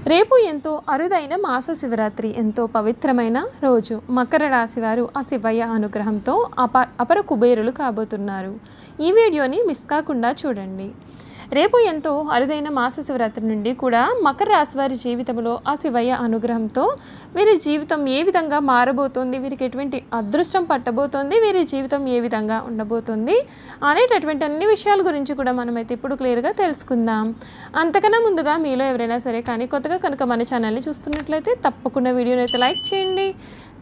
రేపు ఎంతో అరుదైన మాస శివరాత్రి, ఎంతో పవిత్రమైన రోజు. మకర రాశి వారు ఆ శివయ్య అనుగ్రహంతో అపర కుబేరులు కాబోతున్నారు. ఈ వీడియోని మిస్ కాకుండా చూడండి. రేపు ఎంతో అరుదైన మాస శివరాత్రి నుండి కూడా మకర రాశి వారి జీవితంలో ఆ శివయ్య అనుగ్రహంతో వీరి జీవితం ఏ విధంగా మారబోతోంది, వీరికి ఎటువంటి అదృష్టం పట్టబోతోంది, వీరి జీవితం ఏ విధంగా ఉండబోతోంది అనేటటువంటి అన్ని విషయాల గురించి కూడా మనమైతే ఇప్పుడు క్లియర్గా తెలుసుకుందాం. అంతకన్నా ముందుగా మీలో ఎవరైనా సరే కానీ కొత్తగా కనుక మన ఛానల్ని చూస్తున్నట్లయితే తప్పకుండా వీడియోని అయితే లైక్ చేయండి.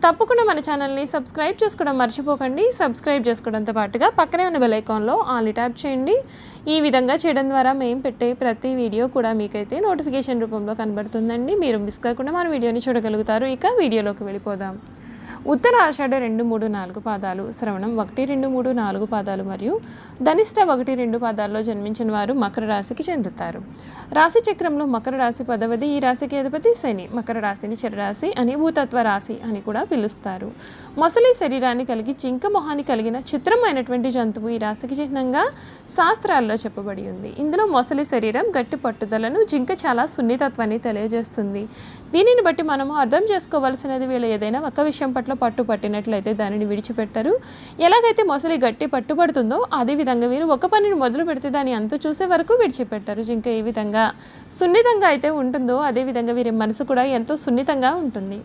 తప్పకుండా మన ఛానల్ని సబ్స్క్రైబ్ చేసుకోవడం మర్చిపోకండి. సబ్స్క్రైబ్ చేసుకోవడంతో పాటుగా పక్కనే ఉన్న బెల్ ఐకాన్లో ఆల్ ట్యాప్ చేయండి. ఈ విధంగా చేయడం ద్వారా మేము పెట్టే ప్రతి వీడియో కూడా మీకైతే నోటిఫికేషన్ రూపంలో కనబడుతుందండి. మీరు మిస్ కాకుండా మన వీడియోని చూడగలుగుతారు. ఇక వీడియోలోకి వెళ్ళిపోదాం. ఉత్తర ఆషాఢ 2, 3, 4 పాదాలు, శ్రవణం 1, 2, 3, 4 పాదాలు మరియు ధనిష్ట 1, 2 పాదాల్లో జన్మించిన వారు మకర రాశికి చెందుతారు. రాశి చక్రంలో మకర రాశి 10వది. ఈ రాశికి అధిపతి శని. మకర రాశిని చరరాశి అని, భూతత్వ రాశి అని కూడా పిలుస్తారు. మొసలి శరీరాన్ని కలిగి జింక మొహాన్ని కలిగిన చిత్రమైనటువంటి జంతువు ఈ రాశికి చిహ్నంగా శాస్త్రాల్లో చెప్పబడి ఉంది. ఇందులో మొసలి శరీరం గట్టి పట్టుదలను, జింక చాలా సున్నితత్వాన్ని తెలియజేస్తుంది. దీనిని బట్టి మనము అర్థం చేసుకోవాల్సినది, వీళ్ళు ఏదైనా ఒక విషయం పట్ల పట్టు పట్టినట్లయితే దానిని విడిచిపెట్టరు. ఎలాగైతే మొసలి గట్టి పట్టుబడుతుందో అదేవిధంగా వీరు ఒక పనిని మొదలు పెడితే దాని అంతు చూసే వరకు విడిచిపెట్టరు. జింక ఏ విధంగా సున్నితంగా అయితే ఉంటుందో అదేవిధంగా వీరి మనసు కూడా ఎంతో సున్నితంగా ఉంటుంది.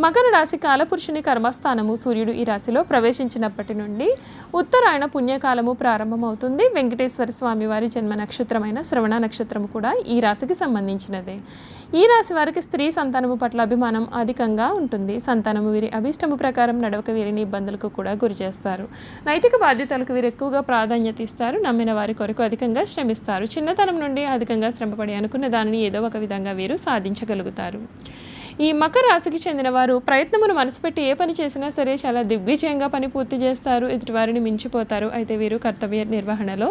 మకర రాశి కాలపురుషుని కర్మస్థానము. సూర్యుడు ఈ రాశిలో ప్రవేశించినప్పటి నుండి ఉత్తరాయణ పుణ్యకాలము ప్రారంభమవుతుంది. వెంకటేశ్వర స్వామి వారి జన్మ నక్షత్రమైన శ్రవణ నక్షత్రము కూడా ఈ రాశికి సంబంధించినదే. ఈ రాశి వారికి స్త్రీ సంతానము పట్ల అభిమానం అధికంగా ఉంటుంది. సంతానము వీరి అభిష్టము ప్రకారం నడవక వీరిని ఇబ్బందులకు కూడా గురి చేస్తారు. నైతిక బాధ్యతలకు వీరు ఎక్కువగా ప్రాధాన్యత ఇస్తారు. నమ్మిన వారి కొరకు అధికంగా శ్రమిస్తారు. చిన్నతనం నుండి అధికంగా శ్రమపడి అనుకున్న దానిని ఏదో ఒక విధంగా వీరు సాధించగలుగుతారు. ఈ మకర రాశికి చెందిన వారు ప్రయత్నమును మనసు పెట్టి ఏ పని చేసినా సరే చాలా దిగ్విజయంగా పని పూర్తి చేస్తారు. ఎదుటివారిని మించిపోతారు. అయితే వీరు కర్తవ్య నిర్వహణలో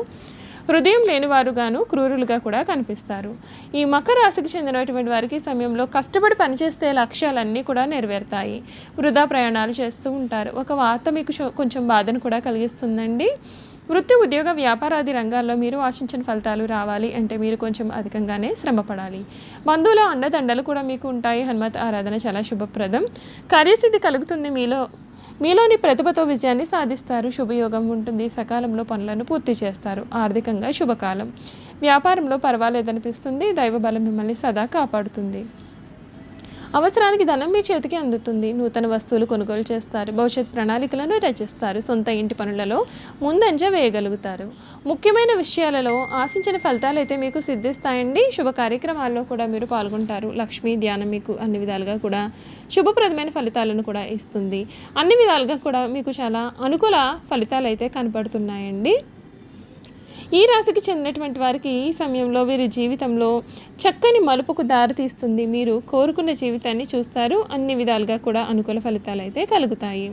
హృదయం లేనివారుగాను, క్రూరులుగా కూడా కనిపిస్తారు. ఈ మకర రాశికి చెందినటువంటి వారికి సమయంలో కష్టపడి పనిచేస్తే లక్ష్యాలన్నీ కూడా నెరవేరుతాయి. వృధా ప్రయాణాలు చేస్తూ ఉంటారు. ఒక వార్త మీకు కొంచెం బాధను కూడా కలిగిస్తుందండి. వృత్తి, ఉద్యోగ, వ్యాపారాది రంగాల్లో మీరు ఆశించిన ఫలితాలు రావాలి అంటే మీరు కొంచెం అధికంగానే శ్రమపడాలి. బంధువుల అండదండలు కూడా మీకు ఉంటాయి. హనుమత్ ఆరాధన చాలా శుభప్రదం. కార్యసిద్ధి కలుగుతుంది. మీలోని ప్రతిభతో విజయాన్ని సాధిస్తారు. శుభయోగం ఉంటుంది. సకాలంలో పనులను పూర్తి చేస్తారు. ఆర్థికంగా శుభకాలం. వ్యాపారంలో పర్వాలేదనిపిస్తుంది. దైవబలం మిమ్మల్ని సదా కాపాడుతుంది. అవసరానికి ధనం మీ చేతికి అందుతుంది. నూతన వస్తువులు కొనుగోలు చేస్తారు. భవిష్యత్ ప్రణాళికలను రచిస్తారు. సొంత ఇంటి పనులలో ముందంజ వేయగలుగుతారు. ముఖ్యమైన విషయాలలో ఆశించిన ఫలితాలు అయితే మీకు సిద్ధిస్తాయండి. శుభ కార్యక్రమాల్లో కూడా మీరు పాల్గొంటారు. లక్ష్మీ ధ్యానం మీకు అన్ని విధాలుగా కూడా శుభప్రదమైన ఫలితాలను కూడా ఇస్తుంది. అన్ని విధాలుగా కూడా మీకు చాలా అనుకూల ఫలితాలు అయితే కనపడుతున్నాయండి. ఈ రాశికి చెందినటువంటి వారికి ఈ సమయంలో వీరి జీవితంలో చక్కని మలుపుకు దారితీస్తుంది. మీరు కోరుకున్న జీవితాన్ని చూస్తారు. అన్ని విధాలుగా కూడా అనుకూల ఫలితాలు అయితే కలుగుతాయి.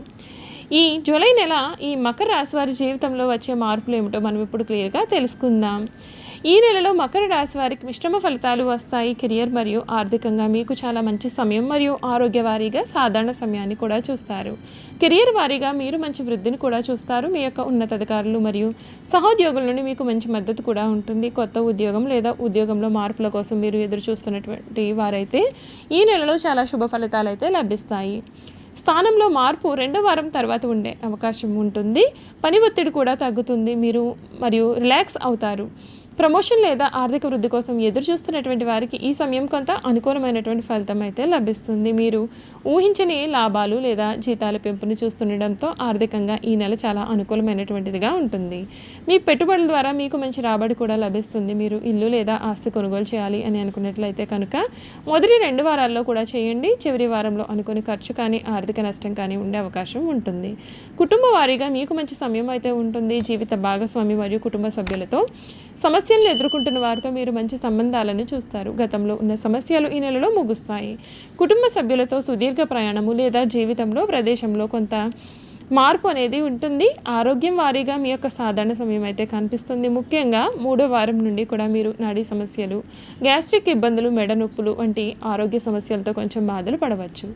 ఈ జూలై నెల ఈ మకర రాశి వారి జీవితంలో వచ్చే మార్పులు ఏమిటో మనం ఇప్పుడు క్లియర్గా తెలుసుకుందాం. ఈ నెలలో మకర రాశి వారికి మిశ్రమ ఫలితాలు వస్తాయి. కెరియర్ మరియు ఆర్థికంగా మీకు చాలా మంచి సమయం మరియు ఆరోగ్య వారీగా సాధారణ సమయాన్ని కూడా చూస్తారు. కెరియర్ వారీగా మీరు మంచి వృద్ధిని కూడా చూస్తారు. మీ యొక్క ఉన్నతాధికారులు మరియు సహోద్యోగుల నుండి మీకు మంచి మద్దతు కూడా ఉంటుంది. కొత్త ఉద్యోగం లేదా ఉద్యోగంలో మార్పుల కోసం మీరు ఎదురు చూస్తున్నటువంటి వారైతే ఈ నెలలో చాలా శుభ ఫలితాలు అయితే లభిస్తాయి. స్థానంలో మార్పు 2వ వారం తర్వాత ఉండే అవకాశం ఉంటుంది. పని ఒత్తిడి కూడా తగ్గుతుంది. మీరు రిలాక్స్ అవుతారు. ప్రమోషన్ లేదా ఆర్థిక వృద్ధి కోసం ఎదురు చూస్తున్నటువంటి వారికి ఈ సమయం కొంత అనుకూలమైనటువంటి ఫలితం అయితే లభిస్తుంది. మీరు ఊహించని లాభాలు లేదా జీతాల పెంపుని చూస్తుండడంతో ఆర్థికంగా ఈ నెల చాలా అనుకూలమైనటువంటిదిగా ఉంటుంది. మీ పెట్టుబడుల ద్వారా మీకు మంచి రాబడి కూడా లభిస్తుంది. మీరు ఇల్లు లేదా ఆస్తి కొనుగోలు చేయాలి అని అనుకున్నట్లయితే కనుక మొదటి 2 వారాల్లో కూడా చేయండి. చివరి వారంలో అనుకుని ఖర్చు కానీ ఆర్థిక నష్టం కానీ ఉండే అవకాశం ఉంటుంది. కుటుంబ వారీగా మీకు మంచి సమయం అయితే ఉంటుంది. జీవిత భాగస్వామి మరియు కుటుంబ సభ్యులతో సమస్యలను ఎదుర్కొంటున్న వారితో మీరు మంచి సంబంధాలను చూస్తారు. గతంలో ఉన్న సమస్యలు ఈ నెలలో ముగుస్తాయి. కుటుంబ సభ్యులతో సుదీర్ఘ ప్రయాణము లేదా జీవితంలో ప్రదేశంలో కొంత మార్పు అనేది ఉంటుంది. ఆరోగ్యం వారీగా మీ యొక్క సాధారణ సమయం అయితే కనిపిస్తుంది. ముఖ్యంగా 3వ వారం నుండి కూడా మీరు నాడీ సమస్యలు, గ్యాస్ట్రిక్ ఇబ్బందులు, మెడ నొప్పులు వంటి ఆరోగ్య సమస్యలతో కొంచెం బాధలు పడవచ్చు.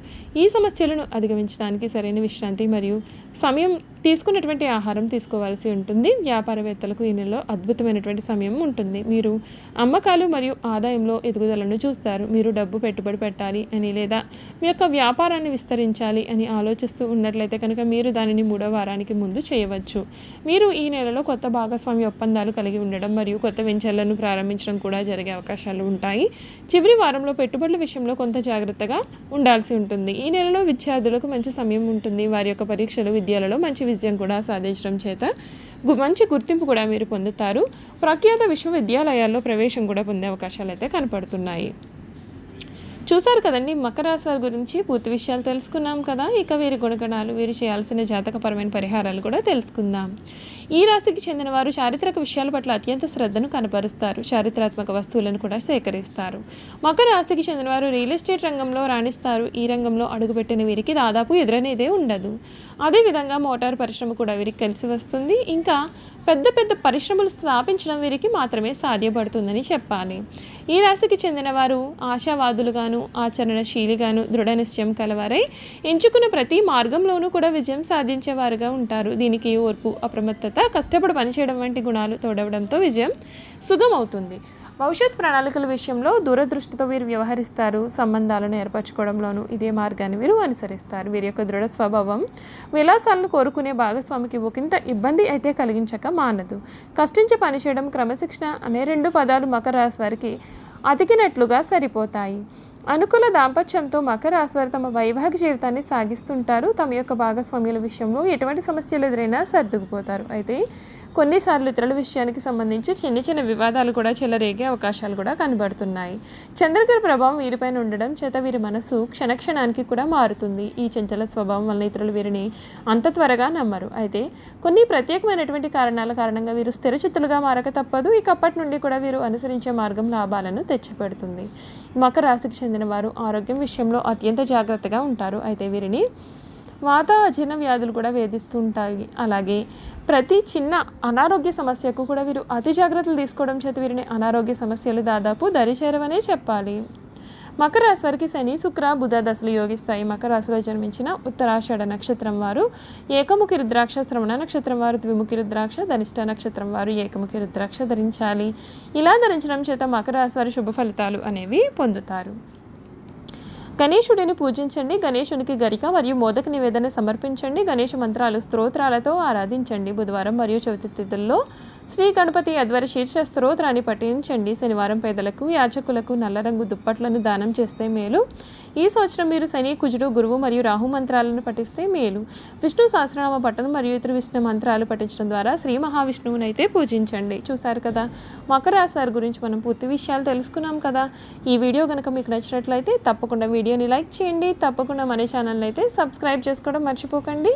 ఈ సమస్యలను అధిగమించడానికి సరైన విశ్రాంతి మరియు సమయం తీసుకున్నటువంటి ఆహారం తీసుకోవాల్సి ఉంటుంది. వ్యాపారవేత్తలకు ఈ నెలలో అద్భుతమైనటువంటి సమయం ఉంటుంది. మీరు అమ్మకాలు మరియు ఆదాయంలో ఎదుగుదలను చూస్తారు. మీరు డబ్బు పెట్టుబడి పెట్టాలి అని లేదా మీ యొక్క వ్యాపారాన్ని విస్తరించాలి అని ఆలోచిస్తూ ఉన్నట్లయితే కనుక మీరు దానిని 3వ వారానికి ముందు చేయవచ్చు. మీరు ఈ నెలలో కొత్త భాగస్వామ్య ఒప్పందాలు కలిగి ఉండడం మరియు కొత్త వెంచర్లను ప్రారంభించడం కూడా జరిగే అవకాశాలు ఉంటాయి. చివరి వారంలో పెట్టుబడుల విషయంలో కొంత జాగ్రత్తగా ఉండాల్సి ఉంటుంది. ఈ నెలలో విద్యార్థులకు మంచి సమయం ఉంటుంది. వారి యొక్క పరీక్షలు, విద్యలలో మంచి విజయం కూడా సాధించడం చేత మంచి గుర్తింపు కూడా మీరు పొందుతారు. ప్రఖ్యాత విశ్వవిద్యాలయాల్లో ప్రవేశం కూడా పొందే అవకాశాలు అయితే కనపడుతున్నాయి. చూసారు కదండి, మకర రాశి వారి గురించి పూర్తి విషయాలు తెలుసుకున్నాం కదా. ఇక వీరి గుణగణాలు, వీరు చేయాల్సిన జాతకపరమైన పరిహారాలు కూడా తెలుసుకుందాం. ఈ రాశికి చెందిన వారు చారిత్రక విషయాల పట్ల అత్యంత శ్రద్ధను కనపరుస్తారు. చారిత్రాత్మక వస్తువులను కూడా సేకరిస్తారు. మకర రాశికి చెందిన వారు రియల్ ఎస్టేట్ రంగంలో రాణిస్తారు. ఈ రంగంలో అడుగుపెట్టిన వీరికి దాదాపు ఎదురనేదే ఉండదు. అదేవిధంగా మోటార్ పరిశ్రమ కూడా వీరికి కలిసి వస్తుంది. ఇంకా పెద్ద పెద్ద పరిశ్రమలు స్థాపించడం వీరికి మాత్రమే సాధ్యపడుతుందని చెప్పాలి. ఈ రాశికి చెందిన వారు ఆశావాదులుగాను, ఆచరణశీలిగాను, దృఢ నిశ్చయం కలవారై ఎంచుకున్న ప్రతి మార్గంలోనూ కూడా విజయం సాధించేవారుగా ఉంటారు. దీనికి ఓర్పు, అప్రమత్తత, కష్టపడి పనిచేయడం వంటి గుణాలు తోడవడంతో విజయం సుగమవుతుంది. భవిష్యత్ ప్రణాళికల విషయంలో దూరదృష్టితో వీరు వ్యవహరిస్తారు. సంబంధాలను ఏర్పరచుకోవడంలోనూ ఇదే మార్గాన్ని వీరు అనుసరిస్తారు. వీరి యొక్క దృఢ స్వభావం విలాసాలను కోరుకునే భాగస్వామికి ఒకంత ఇబ్బంది అయితే కలిగించక మానదు. కష్టించి పనిచేయడం, క్రమశిక్షణ అనే 2 పదాలు మకర రాశి వారికి అతికినట్లుగా సరిపోతాయి. అనుకూల దాంపత్యంతో మకర రాశి వారు తమ వైవాహిక జీవితాన్ని సాగిస్తుంటారు. తమ యొక్క భాగస్వామ్యుల విషయంలో ఎటువంటి సమస్యలు ఎదురైనా సర్దుకుపోతారు. అయితే కొన్నిసార్లు ఇతరుల విషయానికి సంబంధించి చిన్న చిన్న వివాదాలు కూడా చెలరేగే అవకాశాలు కూడా కనబడుతున్నాయి. చంద్రగ్రహ ప్రభావం వీరిపైన ఉండడం చేత వీరి మనసు క్షణక్షణానికి కూడా మారుతుంది. ఈ చంచల స్వభావం వలన ఇతరులు వీరిని అంత త్వరగా నమ్మరు. అయితే కొన్ని ప్రత్యేకమైనటువంటి కారణాల కారణంగా వీరు స్థిరచిత్తులుగా మారక తప్పదు. ఇక అప్పటి నుండి కూడా వీరు అనుసరించే మార్గం లాభాలను తెచ్చిపెడుతుంది. మకర రాశికి చెందిన వారు ఆరోగ్యం విషయంలో అత్యంత జాగ్రత్తగా ఉంటారు. అయితే వీరిని వాత, అజీర్ణ వ్యాధులు కూడా వేధిస్తూ ఉంటాయి. అలాగే ప్రతి చిన్న అనారోగ్య సమస్యకు కూడా వీరు అతి జాగ్రత్తలు తీసుకోవడం చేత వీరిని అనారోగ్య సమస్యలు దాదాపు దరిచేరవనే చెప్పాలి. మకర రాశి వారికి శని, శుక్ర, బుధ దశలు యోగిస్తాయి. మకర రాశిలో జన్మించిన ఉత్తరాషాఢ నక్షత్రం వారు ఏకముఖి రుద్రాక్ష, శ్రవణ నక్షత్రం వారు ద్విముఖి రుద్రాక్ష, ధనిష్ట నక్షత్రం వారు ఏకముఖి రుద్రాక్ష ధరించాలి. ఇలా ధరించడం చేత మకర రాశి వారి శుభ ఫలితాలు అనేవి పొందుతారు. గణేశుడిని పూజించండి. గణేశునికి గరిక మరియు మోదక నివేదన సమర్పించండి. గణేష మంత్రాలు, స్తోత్రాలతో ఆరాధించండి. బుధవారం మరియు చవితి తిథుల్లో శ్రీ గణపతి అధ్వర శీర్ష స్తోత్రాన్ని పఠించండి. శనివారం పేదలకు, యాచకులకు నల్ల రంగు దుప్పట్లను దానం చేస్తే మేలు. ఈ సంవత్సరం మీరు శని, కుజుడు, గురువు మరియు రాహు మంత్రాలను పఠిస్తే మేలు. విష్ణు సహస్రనామ పఠనం మరియు ఇతర విష్ణు మంత్రాలు పఠించడం ద్వారా శ్రీ మహావిష్ణువునైతే పూజించండి. చూసారు కదా, మకర రాశి వారి గురించి మనం పూర్తి విషయాలు తెలుసుకున్నాం కదా. ఈ వీడియో కనుక మీకు నచ్చినట్లయితే తప్పకుండా వీడియోని లైక్ చేయండి. తప్పకుండా మన ఛానల్ని అయితే సబ్స్క్రైబ్ చేసుకోవడం మర్చిపోకండి.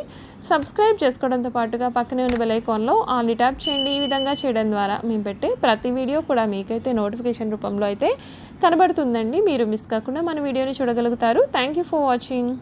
సబ్స్క్రైబ్ చేసుకోవడంతో పాటుగా పక్కనే ఉన్న బెల్ ఐకాన్లో ఆల్ని ట్యాప్ చేయండి. ఈ విధంగా చేయడం ద్వారా మేము పెట్టే ప్రతి వీడియో కూడా మీకైతే నోటిఫికేషన్ రూపంలో అయితే కనబడుతుందండి. మీరు మిస్ కాకుండా మన వీడియోని చూడగలుగుతారు. Thank you for watching.